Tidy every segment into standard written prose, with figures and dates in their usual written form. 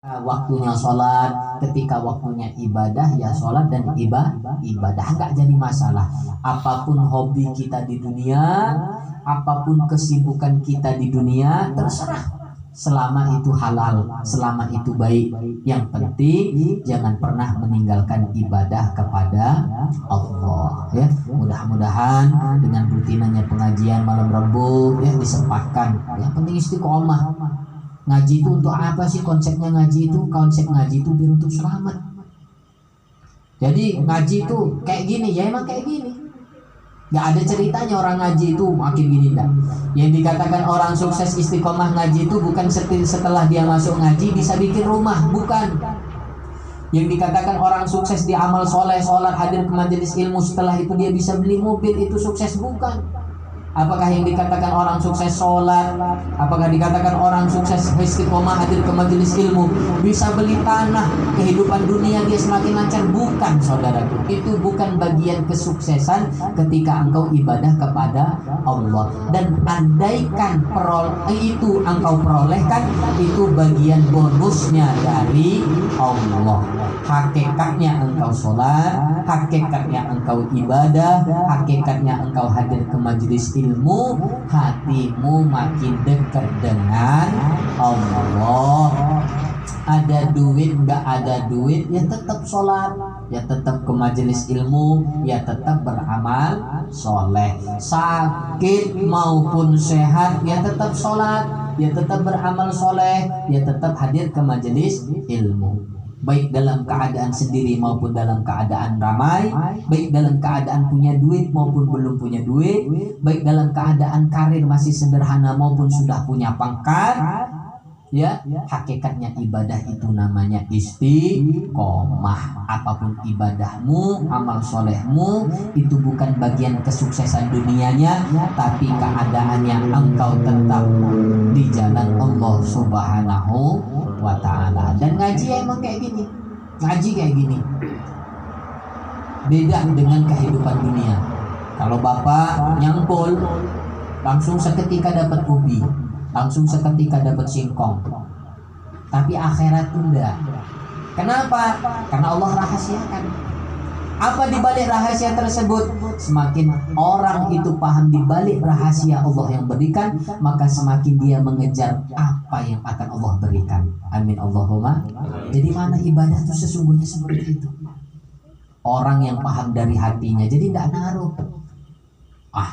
Waktunya sholat, ketika waktunya ibadah ya sholat dan ibadah nggak jadi masalah. Apapun hobi kita di dunia, apapun kesibukan kita di dunia, terserah. Selama itu halal, selama itu baik. Yang penting jangan pernah meninggalkan ibadah kepada Allah. Ya, mudah-mudahan dengan rutinanya pengajian malam Rabu ya disempatkan. Yang penting istiqomah. Ngaji itu untuk apa sih konsepnya ngaji itu? Konsep ngaji itu biar untuk selamat. Jadi ngaji itu kayak gini, ya emang kayak gini. Gak ada ceritanya orang ngaji itu makin gini dah. Yang dikatakan orang sukses istiqomah ngaji itu bukan setelah dia masuk ngaji bisa bikin rumah, bukan. Yang dikatakan orang sukses di amal soleh, sholat, hadir ke majelis ilmu, setelah itu dia bisa beli mobil, itu sukses, bukan. Apakah yang dikatakan orang sukses sholat, apakah dikatakan orang sukses istiqomah hadir ke majelis ilmu bisa beli tanah, kehidupan dunia dia semakin lancar? Bukan, saudaraku. Itu bukan bagian kesuksesan ketika engkau ibadah kepada Allah. Dan andaikan itu engkau perolehkan, itu bagian bonusnya dari Allah. Hakikatnya engkau sholat, hakikatnya engkau ibadah, hakikatnya engkau hadir ke majelis ilmu, hatimu makin dekat dengan Allah. Ada duit nggak ada duit ya tetap sholat, ya tetap ke majelis ilmu, ya tetap beramal soleh. Sakit maupun sehat ya tetap sholat, ya tetap beramal soleh, ya tetap hadir ke majelis ilmu. Baik dalam keadaan sendiri maupun dalam keadaan ramai, baik dalam keadaan punya duit maupun belum punya duit, baik dalam keadaan karir masih sederhana maupun sudah punya pangkat. Ya, hakikatnya ibadah itu namanya istiqomah. Apapun ibadahmu, amal solehmu, itu bukan bagian kesuksesan dunianya, tapi keadaannya engkau tetap di jalan Allah Subhanahu wa ta'ala. Dan ngaji emang kayak gini. Ngaji kayak gini. Beda dengan kehidupan dunia. Kalau bapak nyangkul, langsung seketika dapat ubi, langsung seketika dapat singkong. Tapi akhirat tunda. Kenapa? Karena Allah rahasiakan. Apa di balik rahasia tersebut? Semakin orang itu paham di balik rahasia Allah yang berikan, maka semakin dia mengejar apa yang akan Allah berikan. Amin Allahumma. Jadi mana ibadah itu sesungguhnya seperti itu. Orang yang paham dari hatinya, jadi tidak naruh.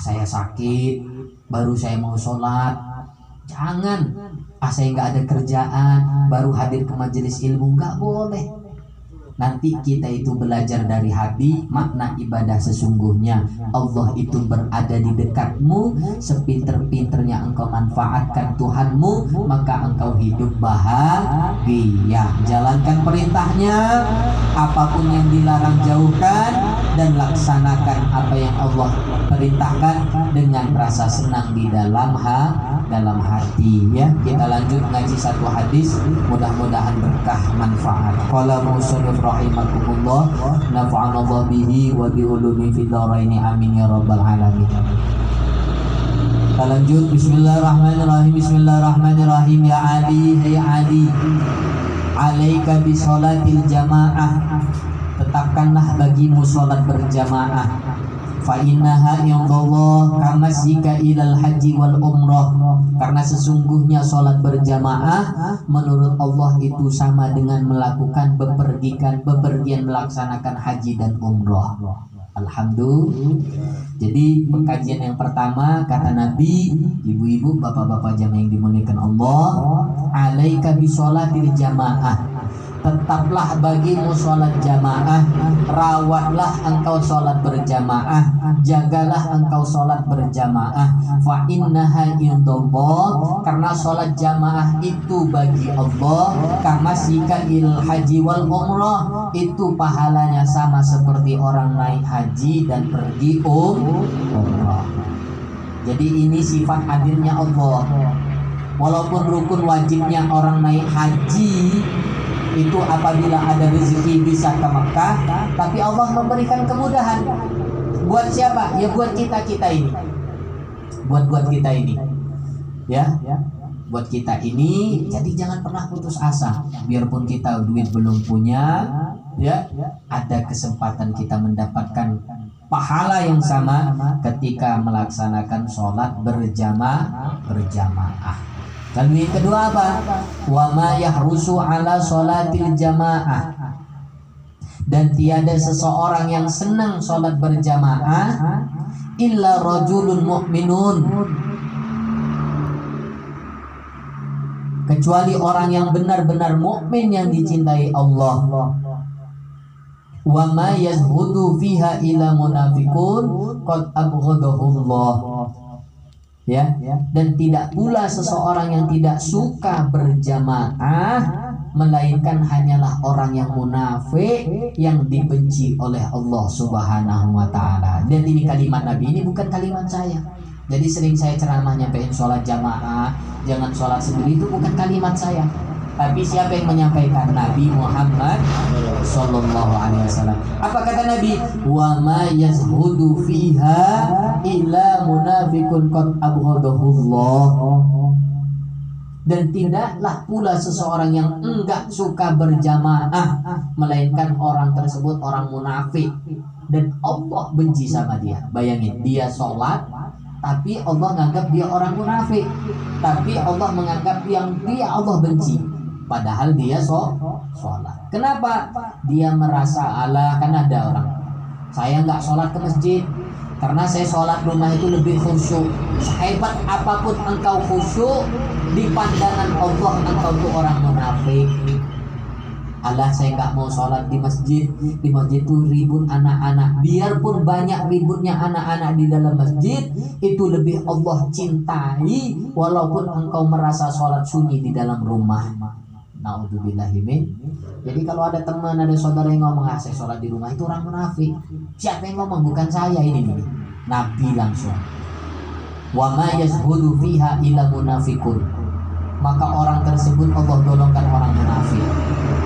Saya sakit, baru saya mau sholat. Jangan. Saya nggak ada kerjaan, baru hadir ke majelis ilmu. Nggak boleh. Nanti kita itu belajar dari hati makna ibadah sesungguhnya. Allah itu berada di dekatmu. Sepinter-pinternya engkau manfaatkan Tuhanmu, maka engkau hidup bahagia. Jalankan perintahnya, apapun yang dilarang jauhkan, dan laksanakan apa yang Allah perintahkan dengan rasa senang di dalam hati. Ya, kita lanjut ngaji satu hadis, mudah-mudahan berkah manfaat. Qala musannif rahimakumullah, nafa'anallahu bihi wa bi ulumi fid dharain, amin ya rabbal alamin. Kita lanjut. Bismillahirrahmanirrahim. Bismillahirrahmanirrahim. Ya Ali, hai Ali, alaika bi sholatil jamaah, tetapkanlah bagimu sholat berjamaah. Fa innaha indallah kamasika ilal haji wal umrah, karena sesungguhnya sholat berjamaah menurut Allah itu sama dengan melakukan bepergian melaksanakan haji dan umrah. Alhamdulillah. Jadi pengkajian yang pertama kata Nabi, ibu-ibu, bapak-bapak jamaah yang dimuliakan Allah, alaika bi sholatil jamaah, tetaplah bagimu sholat jamaah, rawatlah engkau sholat berjamaah, jagalah engkau sholat berjamaah. Fa innaha indallah, karena sholat jamaah itu bagi Allah kamasika il haji wal umrah, itu pahalanya sama seperti orang naik haji dan pergi umrah. Jadi ini sifat hadirnya Allah. Walaupun rukun wajibnya orang naik haji itu apabila ada rezeki bisa ke Mekah, tapi Allah memberikan kemudahan. Buat siapa? Ya buat kita ini. Buat kita ini. Ya. buat kita ini. Jadi jangan pernah putus asa. Biarpun kita duit belum punya, ya, ada kesempatan kita mendapatkan pahala yang sama ketika melaksanakan sholat berjamaah. Lalu yang kedua apa? Wa ma yahrusu ala sholatil jamaah. Dan tiada seseorang yang senang sholat berjamaah illa rajulun mu'minun, kecuali orang yang benar-benar mukmin yang dicintai Allah. Wa ma yazhudu fiha ila munafiqun qad abghadahullah. Ya, dan tidak pula seseorang yang tidak suka berjamaah melainkan hanyalah orang yang munafik yang dibenci oleh Allah Subhanahu wa taala. Dan ini kalimat Nabi, ini bukan kalimat saya. Jadi sering saya ceramah nyampein sholat jamaah, jangan sholat sendiri, itu bukan kalimat saya. Tapi siapa yang menyampaikan? Nabi Muhammad sallallahu alaihi wasallam. Apa kata Nabi? Wa ma yazhudu fiha illa munafiqun qad abghadahullah. Dan tidaklah pula seseorang yang enggak suka berjamaah melainkan orang tersebut orang munafik dan Allah benci sama dia. Bayangin, dia sholat tapi Allah menganggap dia orang munafik, tapi Allah menganggap yang dia Allah benci, padahal dia sholat. Kenapa? Dia merasa Allah, kan ada orang, saya nggak sholat ke masjid karena saya sholat rumah itu lebih khusyuk. Sehebat apapun engkau khusyuk, di pandangan Allah engkau itu orang munafik. Allah, saya nggak mau sholat di masjid. Di masjid itu ribut anak-anak. Biarpun banyak ributnya anak-anak di dalam masjid, itu lebih Allah cintai walaupun engkau merasa sholat sunyi di dalam rumah. Naudzubillahimin. Jadi kalau ada teman, ada saudara yang ngomong saya sholat di rumah, itu orang munafik. Siapa yang ngomong? Bukan saya ini nih. Nabi langsung. Wa ma yazhudu fiha illa munafiqun. Maka orang tersebut Allah golongkan orang munafik.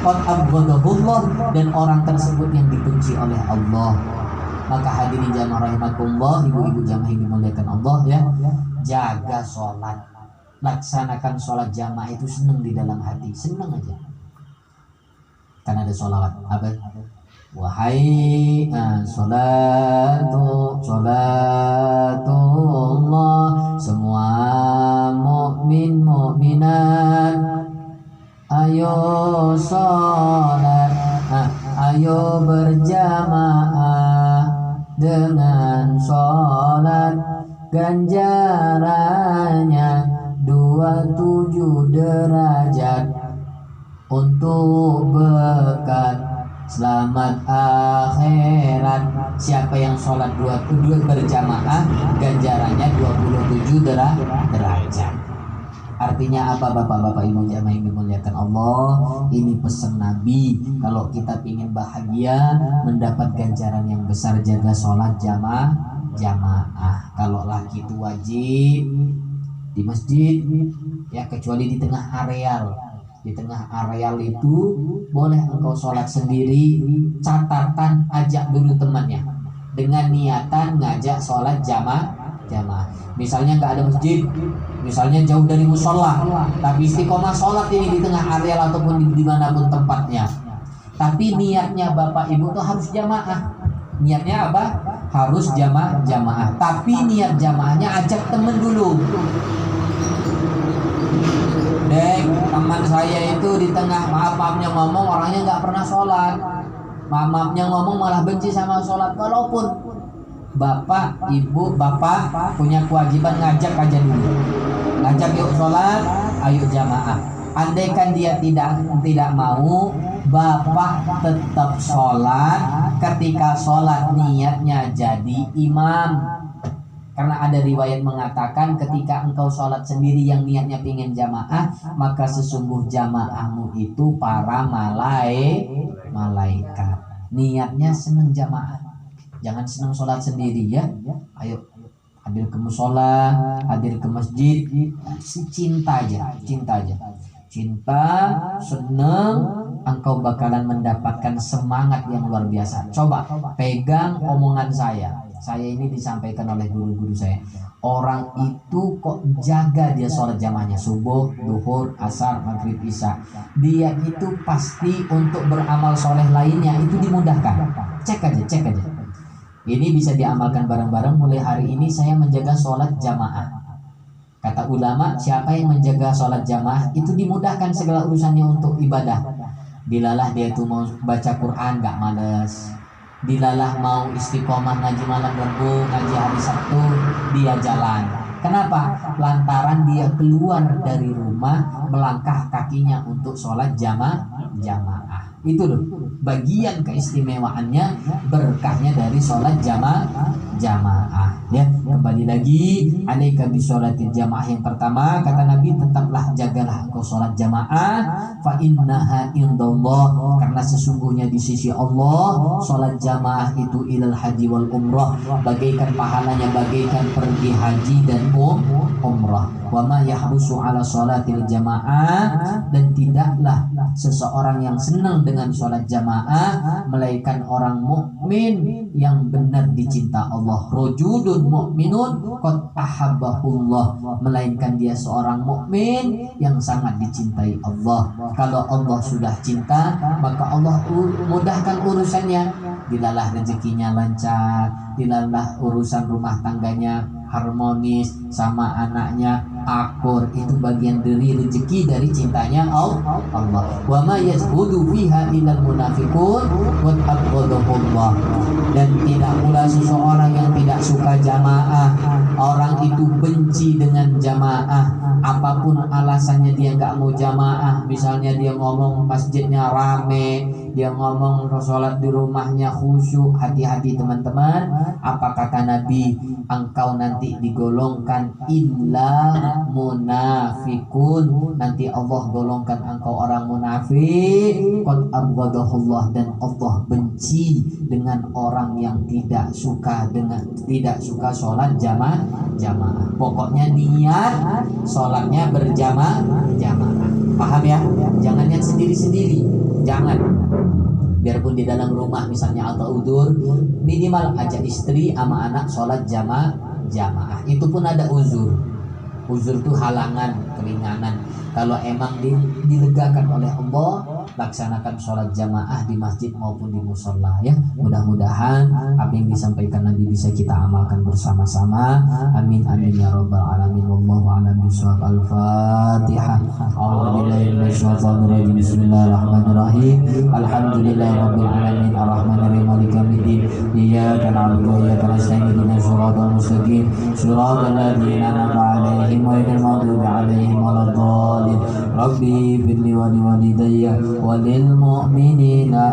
Qad abghadahullah, dan orang tersebut yang dibenci oleh Allah. Maka hadirin jamaah rahimakumullah, ibu-ibu jamaah yang dimuliakan Allah, ya, jaga sholat, laksanakan sholat jamaah itu senang di dalam hati, senang aja. Karena ada sholawat apa? Wahai sholatullah, semua mukmin mukminat, ayo sholat, ayo berjamaah dengan sholat, ganjarannya 27 derajat untuk bekal selamat akhirat. Siapa yang sholat dua berjamaah, ganjarannya 27 derajat. Artinya apa Bapak-bapak Ibu jamaah yang dimuliakan Allah? Ini pesan Nabi. Kalau kita ingin bahagia, mendapat ganjaran yang besar, jaga sholat jamaah. Kalau laki itu wajib di masjid, ya, kecuali di tengah areal. Di tengah areal itu boleh engkau sholat sendiri. Catatan, ajak dulu temannya dengan niatan ngajak sholat jamaah. Misalnya nggak ada masjid, misalnya jauh dari musola, tapi istiqomah sholat ini di tengah areal ataupun di manapun tempatnya. Tapi niatnya Bapak Ibu tuh harus jamaah. Niatnya apa? Harus jamaah. Tapi niat jamaahnya ajak temen dulu. Dek, teman saya itu di tengah maaf-maafnya ngomong orangnya nggak pernah sholat. Maaf-maafnya ngomong malah benci sama sholat. Walaupun Bapak, Ibu, Bapak punya kewajiban ngajak aja dulu. Ngajak yuk sholat, ayo jamaah. Andaikan dia tidak mau, Bapak tetap sholat. Ketika sholat niatnya jadi imam. Karena ada riwayat mengatakan ketika engkau sholat sendiri yang niatnya pingin jamaah, maka sesungguh jamaahmu itu para malaikat. Niatnya senang jamaah, jangan senang sholat sendiri, ya. Ayo hadir ke musola, hadir ke masjid, cinta aja. Cinta, senang, engkau bakalan mendapatkan semangat yang luar biasa. Coba pegang omongan saya. Saya ini disampaikan oleh guru-guru saya. Orang itu kok jaga dia sholat jamaahnya subuh, duhur, asar, maghrib, isya. Dia itu pasti untuk beramal soleh lainnya itu dimudahkan. Cek aja. Ini bisa diamalkan bareng-bareng. Mulai hari ini saya menjaga sholat jamaah. Kata ulama, siapa yang menjaga sholat jamaah itu dimudahkan segala urusannya untuk ibadah. Bilalah dia itu mau baca Quran gak males, bilalah mau istiqomah ngaji malam Rabu, ngaji hari Sabtu, dia jalan. Kenapa? Lantaran dia keluar dari rumah, melangkah kakinya untuk sholat jamaah. Itu loh bagian keistimewaannya, berkahnya dari sholat jamaah. Ya, kembali lagi, alaika bi sholatil jamaah. Yang pertama kata Nabi, tetaplah jagalah engkau sholat jamaah, fa innaha indallah, karena sesungguhnya di sisi Allah sholat jamaah itu ilal haji wal umrah, bagaikan pahalanya bagaikan pergi haji dan umrah. Wa ma yahrusu ala sholatil jamaah, dan tidaklah seseorang yang senang dengan sholat jamaah melainkan orang mukmin yang benar dicinta Allah. Rajulun mukminun qad ahabbahullah, melainkan dia seorang mukmin yang sangat dicintai Allah. Kalau Allah sudah cinta, maka Allah mudahkan urusannya. Dilalah rezekinya lancar, dilalah urusan rumah tangganya harmonis, sama anaknya akur. Itu bagian dari rezeki dari cintanya Allah. Wa ma yazhudu fiha illal munafiqun wa abghadahullah, dan tidak pula seseorang yang tidak suka jamaah. Orang itu benci dengan jamaah, apapun alasannya dia nggak mau jamaah. Misalnya dia ngomong masjidnya rame, dia ngomong sholat di rumahnya khusyuk. Hati-hati teman-teman, apa kata Nabi? Engkau nanti digolongkan illa munafikun, nanti Allah golongkan engkau orang munafik. Qad abghadahullah, dan Allah benci dengan orang yang tidak suka sholat jamaah. Pokoknya niat sholatnya berjamaah. Paham ya? Jangan yang sendiri-sendiri. Jangan. Biarpun di dalam rumah misalnya atau udur, minimal ajak istri sama anak sholat jamaah. Itu pun ada uzur. Uzur itu halangan, keringanan. Kalau emang dilegakan oleh Allah, laksanakan sholat jamaah di masjid maupun di musola ya. Mudah-mudahan apa yang disampaikan Nabi bisa kita amalkan bersama-sama. Amin ya rabbal alamin. Wallahu a'lam bishawab. Al-Fatihah. A'udzubillahi minasyaitonir rajim. Bismillahirrahmanirrahim. Alhamdulillahirabbil alamin. Arrahmanirrahim. Maliki yaumiddin. Iyyaka na'budu wa iyyaka nasta'in. Ihdinas siratal mustaqim. Siratal ladzina an'amta 'alaihim ghairil maghdubi 'alaihim waladdallin. Rabbi birli wa liwalidayya wa lil mu'minina